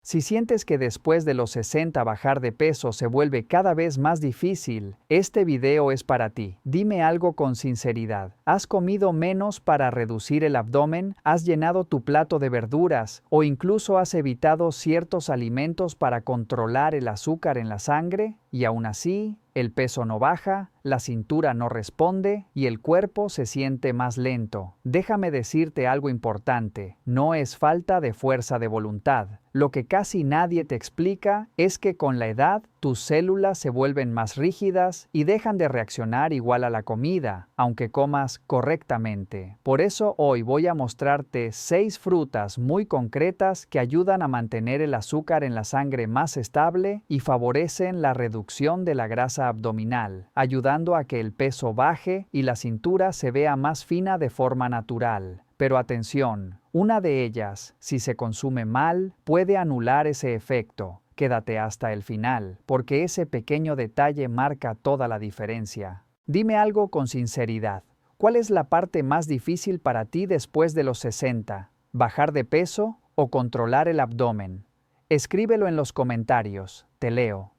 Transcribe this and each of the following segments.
Si sientes que después de los 60 bajar de peso se vuelve cada vez más difícil, este video es para ti. Dime algo con sinceridad. ¿Has comido menos para reducir el abdomen? ¿Has llenado tu plato de verduras? ¿O incluso has evitado ciertos alimentos para controlar el azúcar en la sangre? Y aún así, el peso no baja, la cintura no responde y el cuerpo se siente más lento. Déjame decirte algo importante, no es falta de fuerza de voluntad. Lo que casi nadie te explica es que con la edad tus células se vuelven más rígidas y dejan de reaccionar igual a la comida, aunque comas correctamente. Por eso hoy voy a mostrarte 6 frutas muy concretas que ayudan a mantener el azúcar en la sangre más estable y favorecen la reducción de la grasa abdominal, ayudando a que el peso baje y la cintura se vea más fina de forma natural. Pero atención, una de ellas, si se consume mal, puede anular ese efecto. Quédate hasta el final, porque ese pequeño detalle marca toda la diferencia. Dime algo con sinceridad. ¿Cuál es la parte más difícil para ti después de los 60? ¿Bajar de peso o controlar el abdomen? Escríbelo en los comentarios, te leo.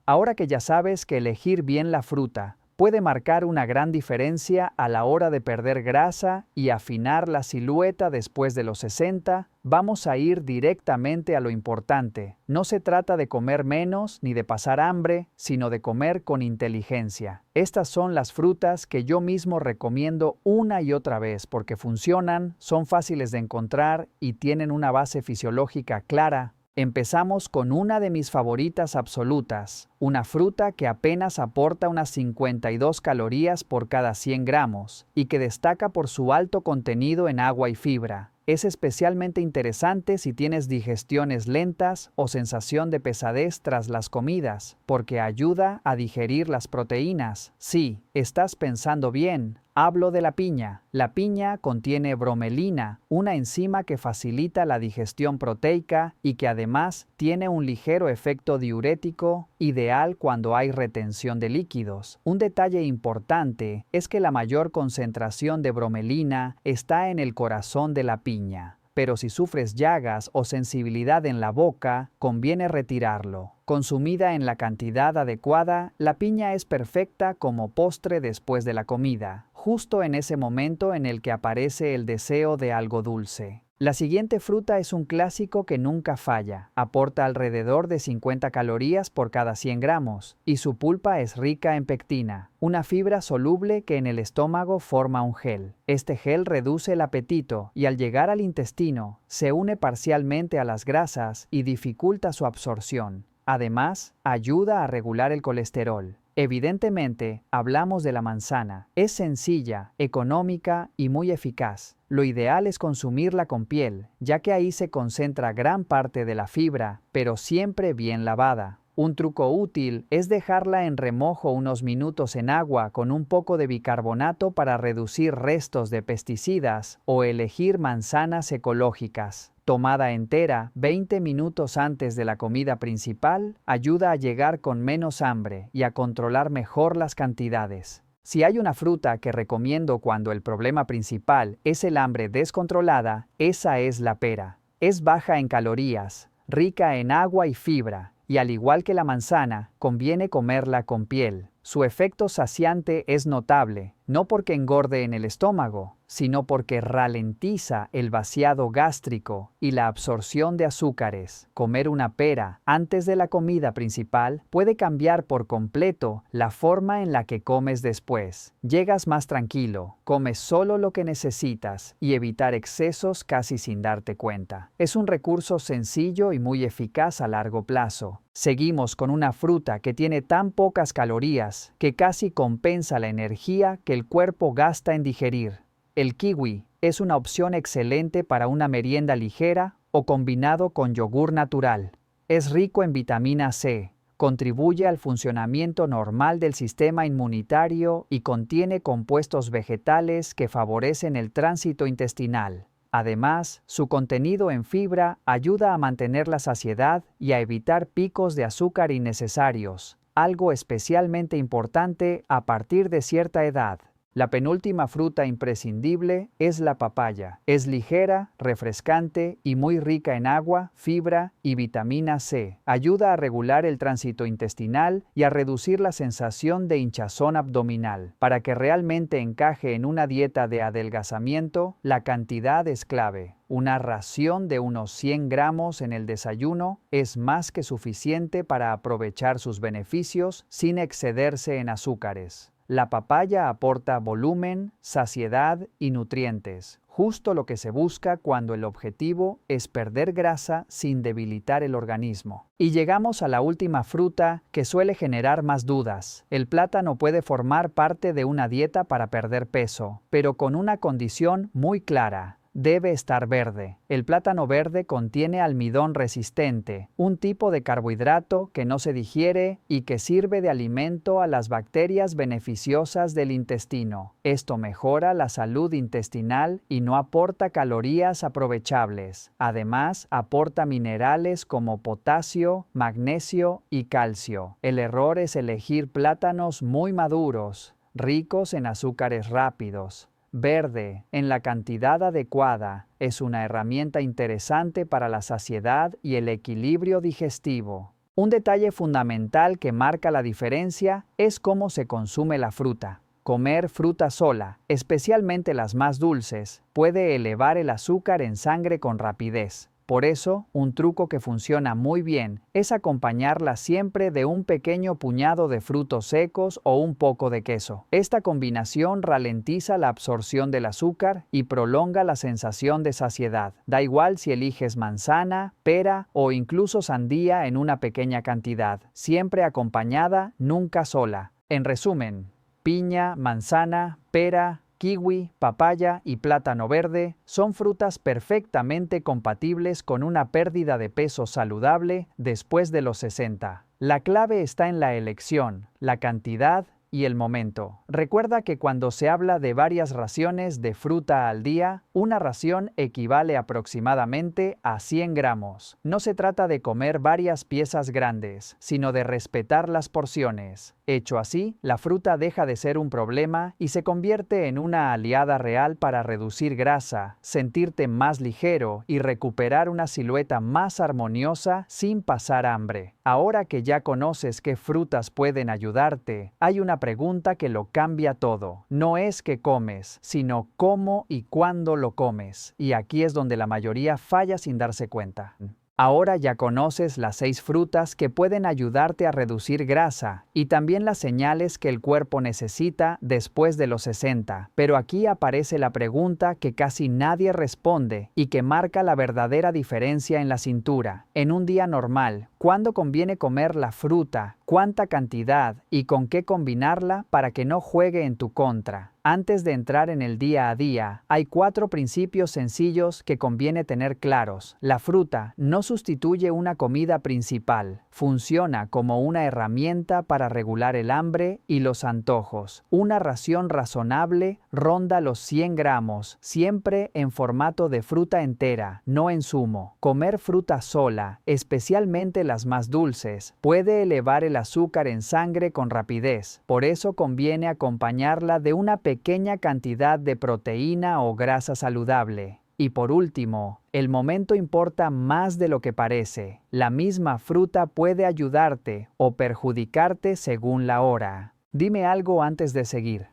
Ahora que ya sabes que elegir bien la fruta puede marcar una gran diferencia a la hora de perder grasa y afinar la silueta después de los 60, vamos a ir directamente a lo importante. No se trata de comer menos ni de pasar hambre, sino de comer con inteligencia. Estas son las frutas que yo mismo recomiendo una y otra vez porque funcionan, son fáciles de encontrar y tienen una base fisiológica clara. Empezamos con una de mis favoritas absolutas, una fruta que apenas aporta unas 52 calorías por cada 100 gramos y que destaca por su alto contenido en agua y fibra. Es especialmente interesante si tienes digestiones lentas o sensación de pesadez tras las comidas, porque ayuda a digerir las proteínas. Sí, estás pensando bien. Hablo de la piña. La piña contiene bromelina, una enzima que facilita la digestión proteica y que además tiene un ligero efecto diurético, ideal cuando hay retención de líquidos. Un detalle importante es que la mayor concentración de bromelina está en el corazón de la piña. Pero si sufres llagas o sensibilidad en la boca, conviene retirarlo. Consumida en la cantidad adecuada, la piña es perfecta como postre después de la comida, justo en ese momento en el que aparece el deseo de algo dulce. La siguiente fruta es un clásico que nunca falla, aporta alrededor de 50 calorías por cada 100 gramos, y su pulpa es rica en pectina, una fibra soluble que en el estómago forma un gel. Este gel reduce el apetito y al llegar al intestino, se une parcialmente a las grasas y dificulta su absorción. Además, ayuda a regular el colesterol. Evidentemente, hablamos de la manzana. Es sencilla, económica y muy eficaz. Lo ideal es consumirla con piel, ya que ahí se concentra gran parte de la fibra, pero siempre bien lavada. Un truco útil es dejarla en remojo unos minutos en agua con un poco de bicarbonato para reducir restos de pesticidas o elegir manzanas ecológicas. Tomada entera 20 minutos antes de la comida principal, ayuda a llegar con menos hambre y a controlar mejor las cantidades. Si hay una fruta que recomiendo cuando el problema principal es el hambre descontrolada, esa es la pera. Es baja en calorías, rica en agua y fibra, y al igual que la manzana, conviene comerla con piel. Su efecto saciante es notable, no porque engorde en el estómago, sino porque ralentiza el vaciado gástrico y la absorción de azúcares. Comer una pera antes de la comida principal puede cambiar por completo la forma en la que comes después. Llegas más tranquilo, comes solo lo que necesitas y evitar excesos casi sin darte cuenta. Es un recurso sencillo y muy eficaz a largo plazo. Seguimos con una fruta que tiene tan pocas calorías que casi compensa la energía que el cuerpo gasta en digerir. El kiwi es una opción excelente para una merienda ligera o combinado con yogur natural. Es rico en vitamina C, contribuye al funcionamiento normal del sistema inmunitario y contiene compuestos vegetales que favorecen el tránsito intestinal. Además, su contenido en fibra ayuda a mantener la saciedad y a evitar picos de azúcar innecesarios, algo especialmente importante a partir de cierta edad. La penúltima fruta imprescindible es la papaya. Es ligera, refrescante y muy rica en agua, fibra y vitamina C. Ayuda a regular el tránsito intestinal y a reducir la sensación de hinchazón abdominal. Para que realmente encaje en una dieta de adelgazamiento, la cantidad es clave. Una ración de unos 100 gramos en el desayuno es más que suficiente para aprovechar sus beneficios sin excederse en azúcares. La papaya aporta volumen, saciedad y nutrientes, justo lo que se busca cuando el objetivo es perder grasa sin debilitar el organismo. Y llegamos a la última fruta que suele generar más dudas. El plátano puede formar parte de una dieta para perder peso, pero con una condición muy clara. Debe estar verde. El plátano verde contiene almidón resistente, un tipo de carbohidrato que no se digiere y que sirve de alimento a las bacterias beneficiosas del intestino. Esto mejora la salud intestinal y no aporta calorías aprovechables. Además, aporta minerales como potasio, magnesio y calcio. El error es elegir plátanos muy maduros, ricos en azúcares rápidos. Verde, en la cantidad adecuada, es una herramienta interesante para la saciedad y el equilibrio digestivo. Un detalle fundamental que marca la diferencia es cómo se consume la fruta. Comer fruta sola, especialmente las más dulces, puede elevar el azúcar en sangre con rapidez. Por eso, un truco que funciona muy bien es acompañarla siempre de un pequeño puñado de frutos secos o un poco de queso. Esta combinación ralentiza la absorción del azúcar y prolonga la sensación de saciedad. Da igual si eliges manzana, pera o incluso sandía en una pequeña cantidad, siempre acompañada, nunca sola. En resumen, piña, manzana, pera, kiwi, papaya y plátano verde son frutas perfectamente compatibles con una pérdida de peso saludable después de los 60. La clave está en la elección, la cantidad y el momento. Recuerda que cuando se habla de varias raciones de fruta al día, una ración equivale aproximadamente a 100 gramos. No se trata de comer varias piezas grandes, sino de respetar las porciones. Hecho así, la fruta deja de ser un problema y se convierte en una aliada real para reducir grasa, sentirte más ligero y recuperar una silueta más armoniosa sin pasar hambre. Ahora que ya conoces qué frutas pueden ayudarte, hay una pregunta que lo cambia todo. No es qué comes, sino cómo y cuándo lo comes. Y aquí es donde la mayoría falla sin darse cuenta. Ahora ya conoces las 6 frutas que pueden ayudarte a reducir grasa y también las señales que el cuerpo necesita después de los 60. Pero aquí aparece la pregunta que casi nadie responde y que marca la verdadera diferencia en la cintura. En un día normal, ¿cuándo conviene comer la fruta? ¿Cuánta cantidad? ¿Y con qué combinarla para que no juegue en tu contra? Antes de entrar en el día a día, hay 4 principios sencillos que conviene tener claros. La fruta no sustituye una comida principal. Funciona como una herramienta para regular el hambre y los antojos. Una ración razonable ronda los 100 gramos, siempre en formato de fruta entera, no en zumo. Comer fruta sola, especialmente las más dulces, puede elevar el azúcar en sangre con rapidez. Por eso conviene acompañarla de una pequeña cantidad de proteína o grasa saludable. Y por último, el momento importa más de lo que parece. La misma fruta puede ayudarte o perjudicarte según la hora. Dime algo antes de seguir.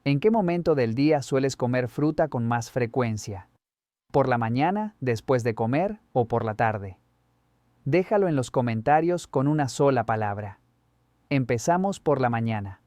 ¿En qué momento del día sueles comer fruta con más frecuencia? ¿Por la mañana, después de comer o por la tarde? Déjalo en los comentarios con una sola palabra. Empezamos por la mañana.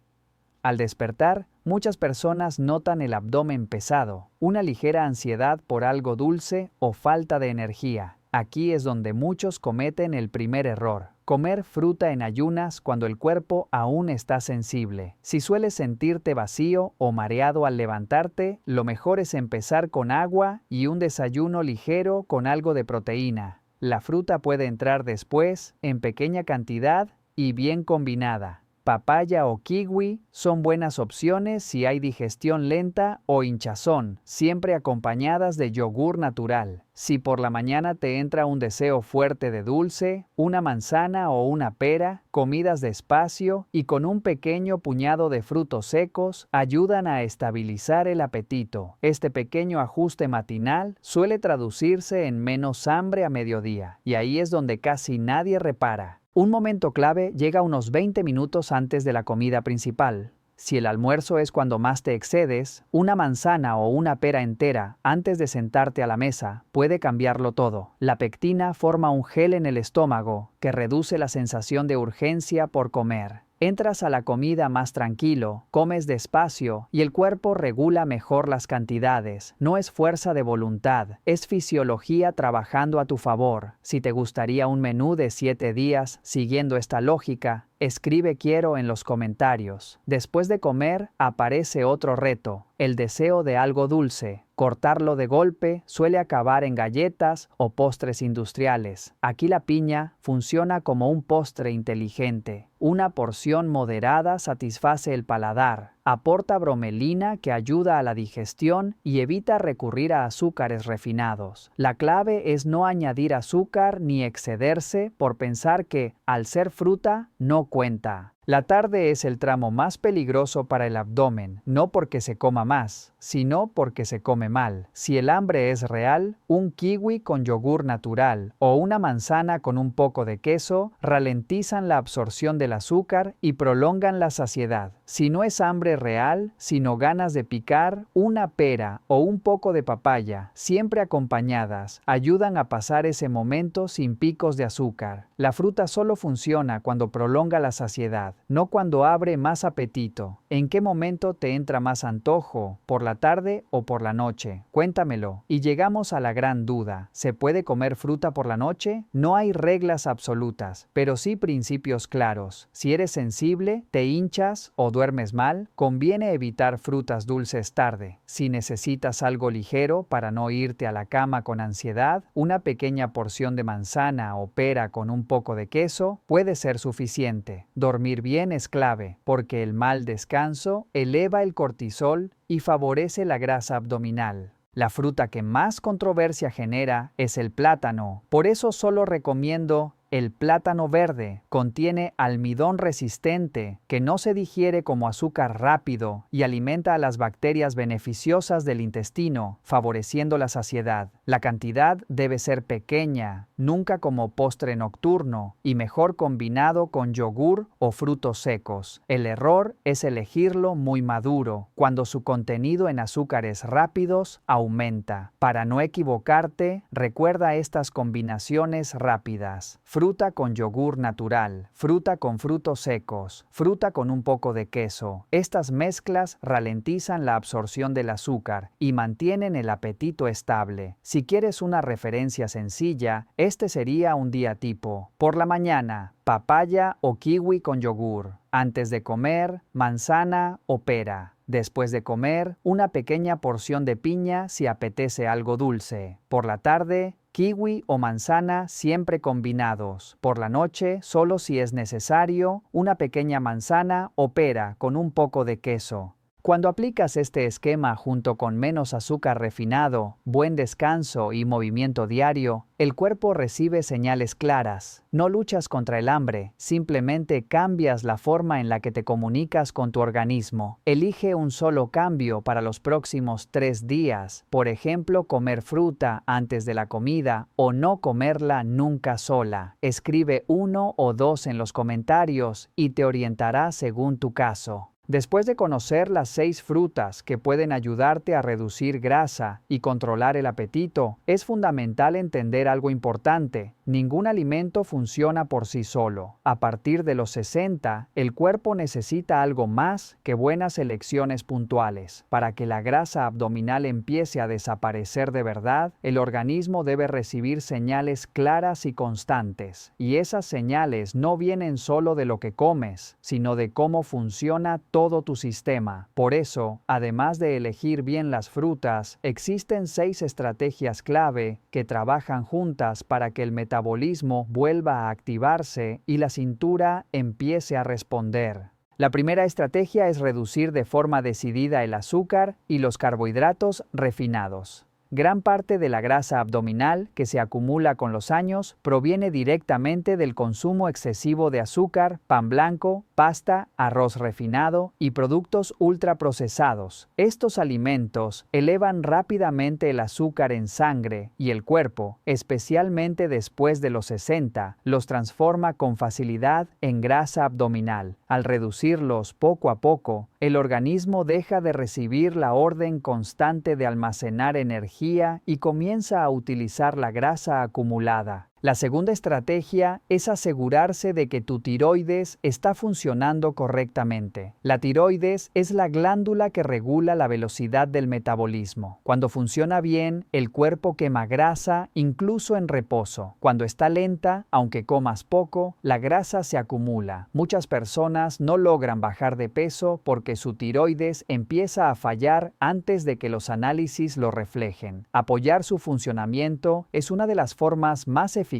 Al despertar, muchas personas notan el abdomen pesado, una ligera ansiedad por algo dulce o falta de energía. Aquí es donde muchos cometen el primer error: comer fruta en ayunas cuando el cuerpo aún está sensible. Si sueles sentirte vacío o mareado al levantarte, lo mejor es empezar con agua y un desayuno ligero con algo de proteína. La fruta puede entrar después, en pequeña cantidad y bien combinada. Papaya o kiwi son buenas opciones si hay digestión lenta o hinchazón, siempre acompañadas de yogur natural. Si por la mañana te entra un deseo fuerte de dulce, una manzana o una pera, comidas despacio y con un pequeño puñado de frutos secos ayudan a estabilizar el apetito. Este pequeño ajuste matinal suele traducirse en menos hambre a mediodía, y ahí es donde casi nadie repara. Un momento clave llega unos 20 minutos antes de la comida principal. Si el almuerzo es cuando más te excedes, una manzana o una pera entera antes de sentarte a la mesa puede cambiarlo todo. La pectina forma un gel en el estómago que reduce la sensación de urgencia por comer. Entras a la comida más tranquilo, comes despacio y el cuerpo regula mejor las cantidades. No es fuerza de voluntad, es fisiología trabajando a tu favor. Si te gustaría un menú de 7 días siguiendo esta lógica, escribe quiero en los comentarios. Después de comer, aparece otro reto, el deseo de algo dulce. Cortarlo de golpe suele acabar en galletas o postres industriales. Aquí la piña funciona como un postre inteligente. Una porción moderada satisface el paladar, aporta bromelina que ayuda a la digestión y evita recurrir a azúcares refinados. La clave es no añadir azúcar ni excederse por pensar que, al ser fruta, no cuenta. La tarde es el tramo más peligroso para el abdomen, no porque se coma más, sino porque se come mal. Si el hambre es real, un kiwi con yogur natural o una manzana con un poco de queso ralentizan la absorción del azúcar y prolongan la saciedad. Si no es hambre real, sino ganas de picar, una pera o un poco de papaya, siempre acompañadas, ayudan a pasar ese momento sin picos de azúcar. La fruta solo funciona cuando prolonga la saciedad, no cuando abre más apetito. ¿En qué momento te entra más antojo? ¿Por la tarde o por la noche? Cuéntamelo. Y llegamos a la gran duda. ¿Se puede comer fruta por la noche? No hay reglas absolutas, pero sí principios claros. Si eres sensible, te hinchas o duermes mal, conviene evitar frutas dulces tarde. Si necesitas algo ligero para no irte a la cama con ansiedad, una pequeña porción de manzana o pera con un poco de queso puede ser suficiente. Dormir bien es clave, porque el mal descanso eleva el cortisol y favorece la grasa abdominal. La fruta que más controversia genera es el plátano, por eso solo recomiendo el plátano verde. Contiene almidón resistente que no se digiere como azúcar rápido y alimenta a las bacterias beneficiosas del intestino, favoreciendo la saciedad. La cantidad debe ser pequeña, nunca como postre nocturno y mejor combinado con yogur o frutos secos. El error es elegirlo muy maduro, cuando su contenido en azúcares rápidos aumenta. Para no equivocarte, recuerda estas combinaciones rápidas: fruta con yogur natural, fruta con frutos secos, fruta con un poco de queso. Estas mezclas ralentizan la absorción del azúcar y mantienen el apetito estable. Si quieres una referencia sencilla, este sería un día tipo. Por la mañana, papaya o kiwi con yogur. Antes de comer, manzana o pera. Después de comer, una pequeña porción de piña si apetece algo dulce. Por la tarde, kiwi o manzana siempre combinados. Por la noche, solo si es necesario, una pequeña manzana o pera con un poco de queso. Cuando aplicas este esquema junto con menos azúcar refinado, buen descanso y movimiento diario, el cuerpo recibe señales claras. No luchas contra el hambre, simplemente cambias la forma en la que te comunicas con tu organismo. Elige un solo cambio para los próximos 3 días, por ejemplo, comer fruta antes de la comida o no comerla nunca sola. Escribe 1 o 2 en los comentarios y te orientará según tu caso. Después de conocer las 6 frutas que pueden ayudarte a reducir grasa y controlar el apetito, es fundamental entender algo importante. Ningún alimento funciona por sí solo. A partir de los 60, el cuerpo necesita algo más que buenas elecciones puntuales. Para que la grasa abdominal empiece a desaparecer de verdad, el organismo debe recibir señales claras y constantes. Y esas señales no vienen solo de lo que comes, sino de cómo funciona todo tu sistema. Por eso, además de elegir bien las frutas, existen 6 estrategias clave que trabajan juntas para que el metabolismo vuelva a activarse y la cintura empiece a responder. La primera estrategia es reducir de forma decidida el azúcar y los carbohidratos refinados. Gran parte de la grasa abdominal que se acumula con los años proviene directamente del consumo excesivo de azúcar, pan blanco, pasta, arroz refinado y productos ultraprocesados. Estos alimentos elevan rápidamente el azúcar en sangre y el cuerpo, especialmente después de los 60, los transforma con facilidad en grasa abdominal. Al reducirlos poco a poco, el organismo deja de recibir la orden constante de almacenar energía y comienza a utilizar la grasa acumulada. La segunda estrategia es asegurarse de que tu tiroides está funcionando correctamente. La tiroides es la glándula que regula la velocidad del metabolismo. Cuando funciona bien, el cuerpo quema grasa incluso en reposo. Cuando está lenta, aunque comas poco, la grasa se acumula. Muchas personas no logran bajar de peso porque su tiroides empieza a fallar antes de que los análisis lo reflejen. Apoyar su funcionamiento es una de las formas más eficaces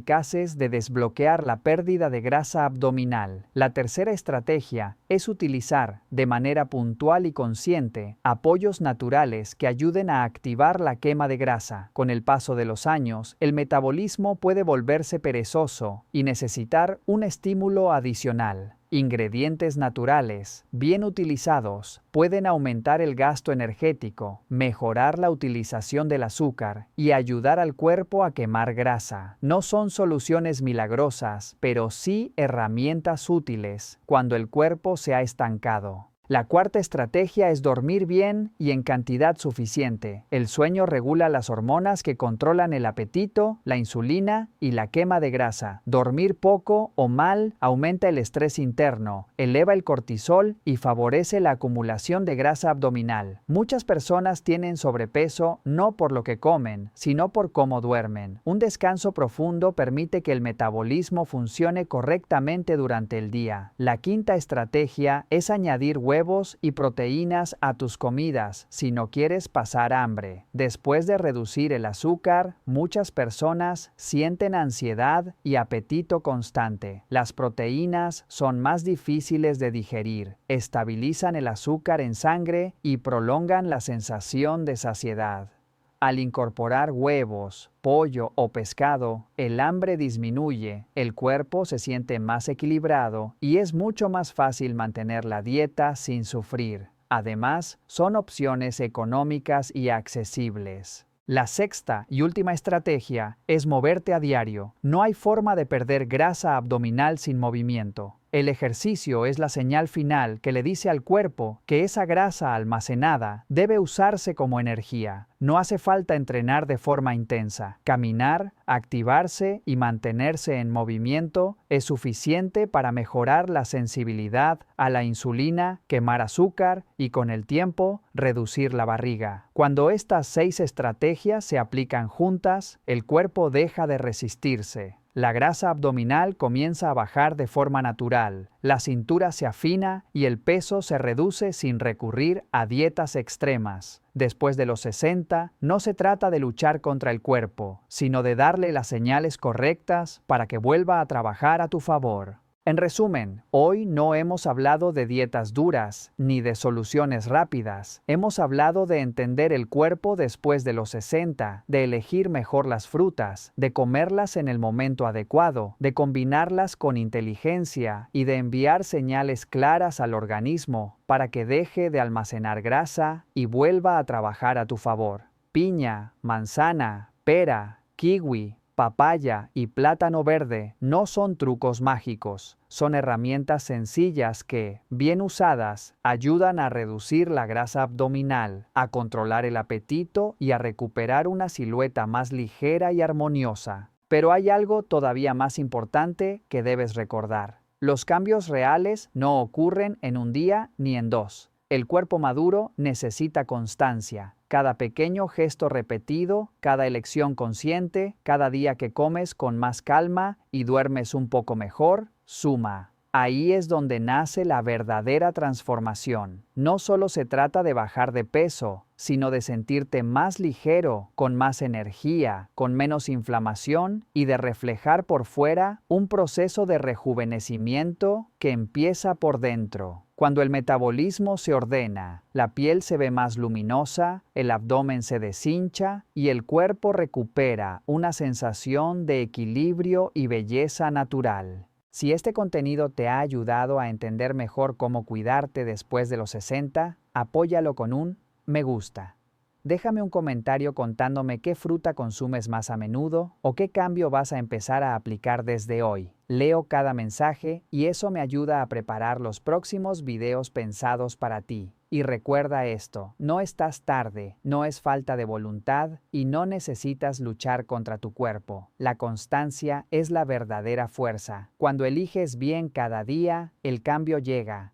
de desbloquear la pérdida de grasa abdominal. La tercera estrategia es utilizar, de manera puntual y consciente, apoyos naturales que ayuden a activar la quema de grasa. Con el paso de los años, el metabolismo puede volverse perezoso y necesitar un estímulo adicional. Ingredientes naturales, bien utilizados, pueden aumentar el gasto energético, mejorar la utilización del azúcar y ayudar al cuerpo a quemar grasa. No son soluciones milagrosas, pero sí herramientas útiles cuando el cuerpo se ha estancado. La cuarta estrategia es dormir bien y en cantidad suficiente. El sueño regula las hormonas que controlan el apetito, la insulina y la quema de grasa. Dormir poco o mal aumenta el estrés interno, eleva el cortisol y favorece la acumulación de grasa abdominal. Muchas personas tienen sobrepeso no por lo que comen, sino por cómo duermen. Un descanso profundo permite que el metabolismo funcione correctamente durante el día. La quinta estrategia es añadir huevos y proteínas a tus comidas si no quieres pasar hambre. Después de reducir el azúcar, muchas personas sienten ansiedad y apetito constante. Las proteínas son más difíciles de digerir, estabilizan el azúcar en sangre y prolongan la sensación de saciedad. Al incorporar huevos, pollo o pescado, el hambre disminuye, el cuerpo se siente más equilibrado y es mucho más fácil mantener la dieta sin sufrir. Además, son opciones económicas y accesibles. La sexta y última estrategia es moverte a diario. No hay forma de perder grasa abdominal sin movimiento. El ejercicio es la señal final que le dice al cuerpo que esa grasa almacenada debe usarse como energía. No hace falta entrenar de forma intensa. Caminar, activarse y mantenerse en movimiento es suficiente para mejorar la sensibilidad a la insulina, quemar azúcar y, con el tiempo, reducir la barriga. Cuando estas 6 estrategias se aplican juntas, el cuerpo deja de resistirse. La grasa abdominal comienza a bajar de forma natural, la cintura se afina y el peso se reduce sin recurrir a dietas extremas. Después de los 60, no se trata de luchar contra el cuerpo, sino de darle las señales correctas para que vuelva a trabajar a tu favor. En resumen, hoy no hemos hablado de dietas duras ni de soluciones rápidas. Hemos hablado de entender el cuerpo después de los 60, de elegir mejor las frutas, de comerlas en el momento adecuado, de combinarlas con inteligencia y de enviar señales claras al organismo para que deje de almacenar grasa y vuelva a trabajar a tu favor. Piña, manzana, pera, kiwi, papaya y plátano verde no son trucos mágicos, son herramientas sencillas que, bien usadas, ayudan a reducir la grasa abdominal, a controlar el apetito y a recuperar una silueta más ligera y armoniosa. Pero hay algo todavía más importante que debes recordar. Los cambios reales no ocurren en un día ni en dos. El cuerpo maduro necesita constancia. Cada pequeño gesto repetido, cada elección consciente, cada día que comes con más calma y duermes un poco mejor, suma. Ahí es donde nace la verdadera transformación. No solo se trata de bajar de peso, sino de sentirte más ligero, con más energía, con menos inflamación y de reflejar por fuera un proceso de rejuvenecimiento que empieza por dentro. Cuando el metabolismo se ordena, la piel se ve más luminosa, el abdomen se deshincha y el cuerpo recupera una sensación de equilibrio y belleza natural. Si este contenido te ha ayudado a entender mejor cómo cuidarte después de los 60, apóyalo con un me gusta. Déjame un comentario contándome qué fruta consumes más a menudo o qué cambio vas a empezar a aplicar desde hoy. Leo cada mensaje y eso me ayuda a preparar los próximos videos pensados para ti. Y recuerda esto, no estás tarde, no es falta de voluntad y no necesitas luchar contra tu cuerpo. La constancia es la verdadera fuerza. Cuando eliges bien cada día, el cambio llega.